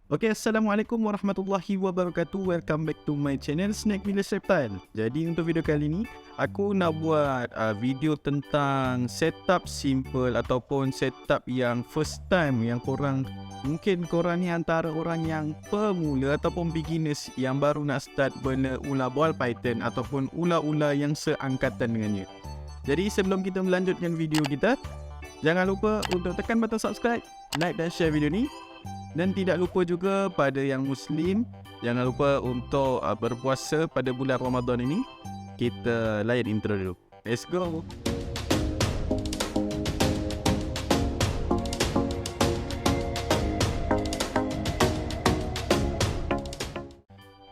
Okay, Assalamualaikum warahmatullahi wabarakatuh. Welcome back to my channel Snack Village Reptile. Jadi untuk video kali ni aku nak buat video tentang setup simple ataupun setup yang first time, yang mungkin korang ni antara orang yang pemula ataupun beginners yang baru nak start bela ular ball python ataupun ular-ular yang seangkatan dengannya. Jadi sebelum kita melanjutkan video kita, jangan lupa untuk tekan butang subscribe, like dan share video ni. Dan tidak lupa juga pada yang Muslim, jangan lupa untuk berpuasa pada bulan Ramadan ini. Kita layan intro dulu. Let's go.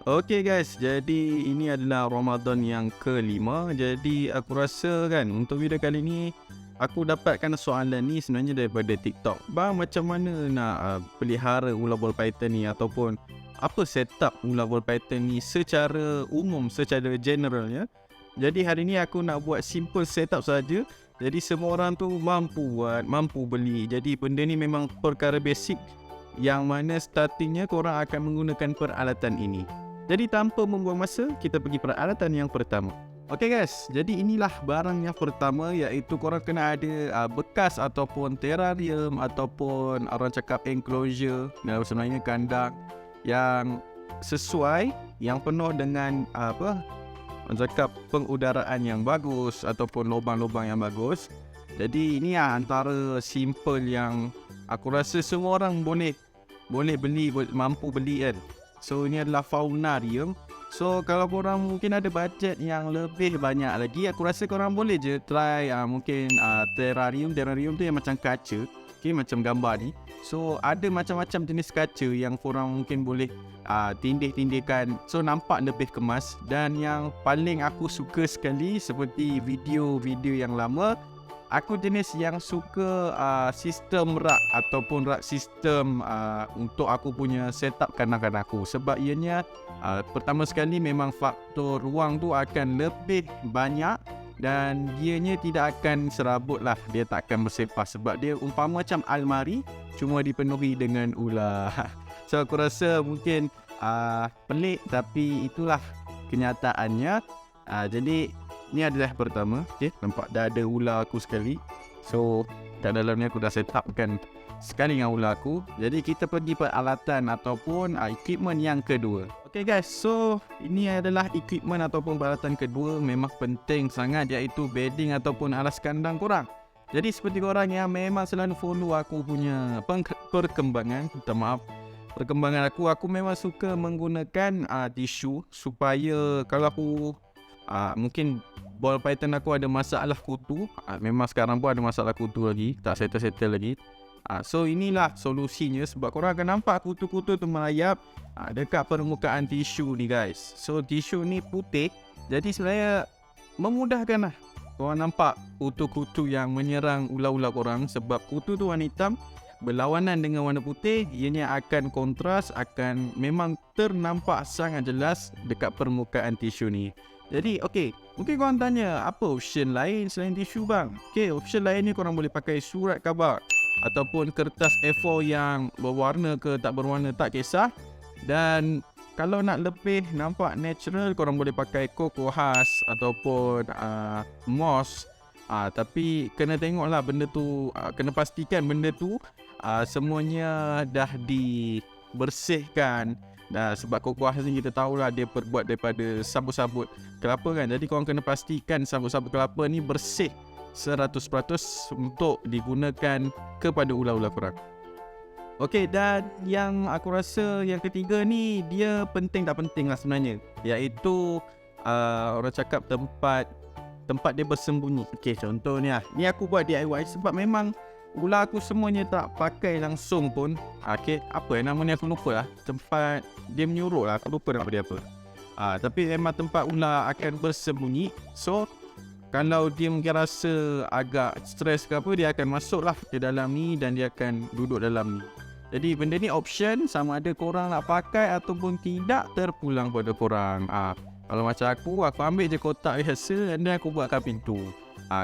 Okay guys, jadi ini adalah Ramadan yang kelima. Jadi aku rasa kan untuk video kali ni aku dapatkan soalan ni sebenarnya daripada TikTok. Bang, macam mana nak pelihara ular ball python ni, ataupun apa setup ular ball python ni secara umum, secara general ya. Jadi hari ni aku nak buat simple setup saja. Jadi semua orang tu mampu buat, mampu beli. Jadi benda ni memang perkara basic yang mana startingnya korang akan menggunakan peralatan ini. Jadi tanpa membuang masa, kita pergi peralatan yang pertama. Okay guys, jadi inilah barang yang pertama, iaitu korang kena ada bekas ataupun terrarium ataupun orang cakap enclosure, sebenarnya kandang yang sesuai, yang penuh dengan orang cakap pengudaraan yang bagus ataupun lubang-lubang yang bagus. Jadi ini antara simple yang aku rasa semua orang boleh beli, mampu beli kan. So ini adalah faunarium. So kalau korang mungkin ada budget yang lebih banyak lagi, aku rasa korang boleh je try mungkin terrarium tu yang macam kaca, okay, macam gambar ni. So ada macam-macam jenis kaca yang korang mungkin boleh tindih-tindihkan, so nampak lebih kemas. Dan yang paling aku suka sekali, seperti video-video yang lama, aku jenis yang suka sistem rak ataupun rak sistem untuk aku punya setup kandang aku. Sebab ianya pertama sekali memang faktor ruang tu akan lebih banyak dan dianya tidak akan serabut lah, dia tak akan bersepah. Sebab dia umpama macam almari, cuma dipenuhi dengan ular. So aku rasa mungkin pelik, tapi itulah kenyataannya. Jadi ni adalah pertama, okay? Nampak dah ada ular aku sekali. So kat dalam ni aku dah set upkan sekali dengan ular aku. Jadi kita pergi peralatan ataupun equipment yang kedua. Okay guys, so ini adalah equipment ataupun peralatan kedua. Memang penting sangat, iaitu bedding ataupun alas kandang korang. Jadi seperti korang yang memang selalu follow aku punya perkembangan, perkembangan aku memang suka menggunakan tisu, supaya kalau aku mungkin ball python aku ada masalah kutu, memang sekarang pun ada masalah kutu lagi, tak settle lagi. So inilah solusinya, sebab korang akan nampak kutu-kutu tu merayap dekat permukaan tisu ni guys. So tisu ni putih, jadi sebenarnya memudahkan lah korang nampak kutu-kutu yang menyerang ular-ular korang. Sebab kutu tu warna hitam berlawanan dengan warna putih, ianya akan kontras, akan memang ternampak sangat jelas dekat permukaan tisu ni. Jadi mungkin korang tanya, apa option lain selain tisu bang? Option lain ni korang boleh pakai surat khabar ataupun kertas A4 yang berwarna ke tak berwarna tak kisah. Dan kalau nak lebih nampak natural, korang boleh pakai koko khas ataupun moss. Tapi kena tengoklah benda tu, kena pastikan benda tu semuanya dah dibersihkan. Sebab koko khas ni kita tahulah dia terbuat daripada sabut-sabut kelapa kan. Jadi korang kena pastikan sabut-sabut kelapa ni bersih 100% untuk digunakan kepada ular-ular korang. Dan yang aku rasa yang ketiga ni, dia penting tak penting lah sebenarnya, iaitu orang cakap tempat dia bersembunyi. Contohnya ni aku buat DIY sebab memang ular aku semuanya tak pakai langsung pun. Apa yang namanya aku lupa lah. Tempat dia menyuruh lah, aku lupa nama dia apa. Tapi memang tempat ular akan bersembunyi. So kalau dia mungkin rasa agak stres ke apa, dia akan masuk lah ke dalam ni dan dia akan duduk dalam ni. Jadi benda ni option, sama ada korang nak pakai ataupun tidak, terpulang pada korang. Kalau macam aku ambil je kotak biasa dan aku buatkan pintu.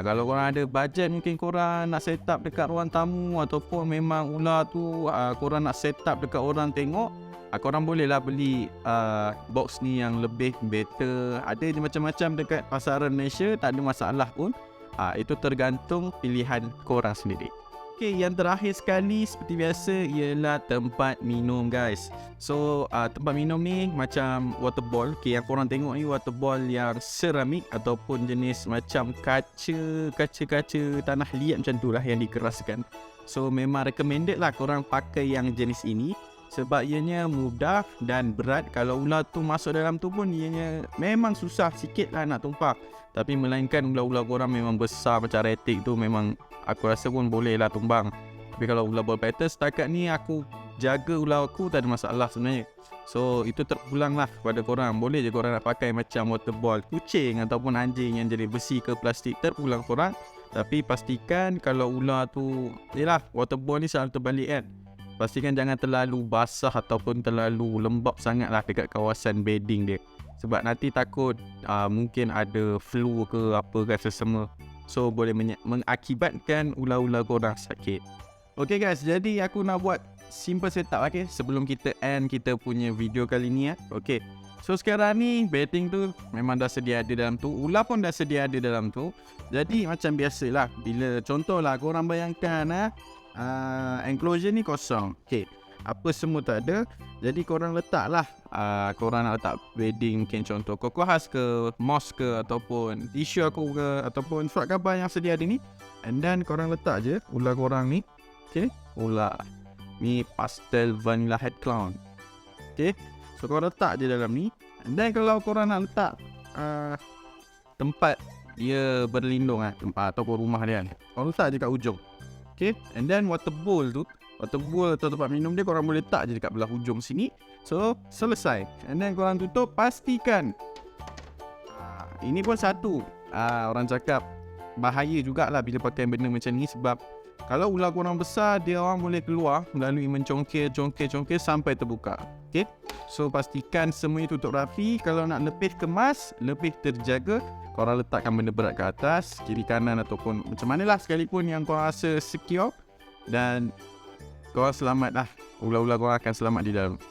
Kalau korang ada bajet, mungkin korang nak set up dekat ruang tamu, ataupun memang ular tu korang nak set up dekat orang tengok, korang bolehlah beli box ni yang lebih better. Ada je macam-macam dekat pasaran Malaysia, tak ada masalah pun. Itu tergantung pilihan korang sendiri. Okay, yang terakhir sekali seperti biasa ialah tempat minum, guys. So tempat minum ni macam water ball. Okay, yang korang tengok ni water ball yang seramik ataupun jenis macam kaca tanah liat macam tu lah yang dikeraskan. So memang recommended lah korang pakai yang jenis ini, sebab ianya mudah dan berat. Kalau ular tu masuk dalam tu pun ianya memang susah sikit lah nak tumpah. Tapi melainkan ular-ular korang memang besar macam retik tu, memang aku rasa pun boleh lah tumbang. Tapi kalau ular ball python, setakat ni aku jaga ular aku tak ada masalah sebenarnya. So itu terpulang lah kepada korang. Boleh je korang nak pakai macam water ball kucing ataupun anjing yang jadi besi ke plastik, terpulang korang. Tapi pastikan kalau ular tu, yelah, water ball ni selalu terbalik kan, pastikan jangan terlalu basah ataupun terlalu lembab sangat lah dekat kawasan bedding dia. Sebab nanti takut mungkin ada flu ke apa ke sesama. So boleh mengakibatkan ular-ular korang sakit. Okay guys, jadi aku nak buat simple setup sebelum kita end kita punya video kali ni Okay. So sekarang ni bedding tu memang dah sedia ada dalam tu, ular pun dah sedia ada dalam tu. Jadi macam biasalah, bila contohlah korang bayangkan enclosure ni kosong. Okay, apa semua tak ada. Jadi korang letaklah korang nak letak bedding, mungkin contoh Cocoa Husk ke, moss ke, ataupun tisu aku ke, ataupun surat khabar yang sedia ada ni. And then korang letak je ular korang ni. Okay, ular ni pastel vanilla head clown. Okay, so korang letak je dalam ni. And then kalau korang nak letak tempat dia berlindung tempat ataupun rumah dia, korang letak je kat ujung. Okay, and then water bowl atau tempat minum dia korang boleh letak je dekat belah hujung sini. So selesai. And then korang tutup. Pastikan ini pun satu orang cakap bahaya jugalah bila pakai benda macam ni, sebab kalau ular korang besar, dia orang boleh keluar melalui mencongkir sampai terbuka. Okay, so pastikan semuanya tutup rapi. Kalau nak lebih kemas, lebih terjaga, korang letakkan benda berat ke atas, kiri kanan ataupun macam manalah sekalipun yang korang rasa secure, dan korang selamat lah. Ular-ular korang akan selamat di dalam.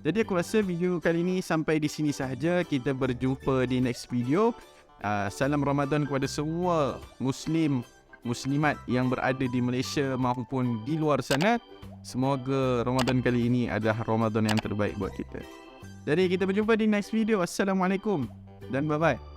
Jadi aku rasa video kali ni sampai di sini sahaja. Kita berjumpa di next video. Salam Ramadan kepada semua muslimat yang berada di Malaysia maupun di luar sana. Semoga Ramadan kali ini adalah Ramadan yang terbaik buat kita. Jadi kita berjumpa di next video. Assalamualaikum dan bye-bye.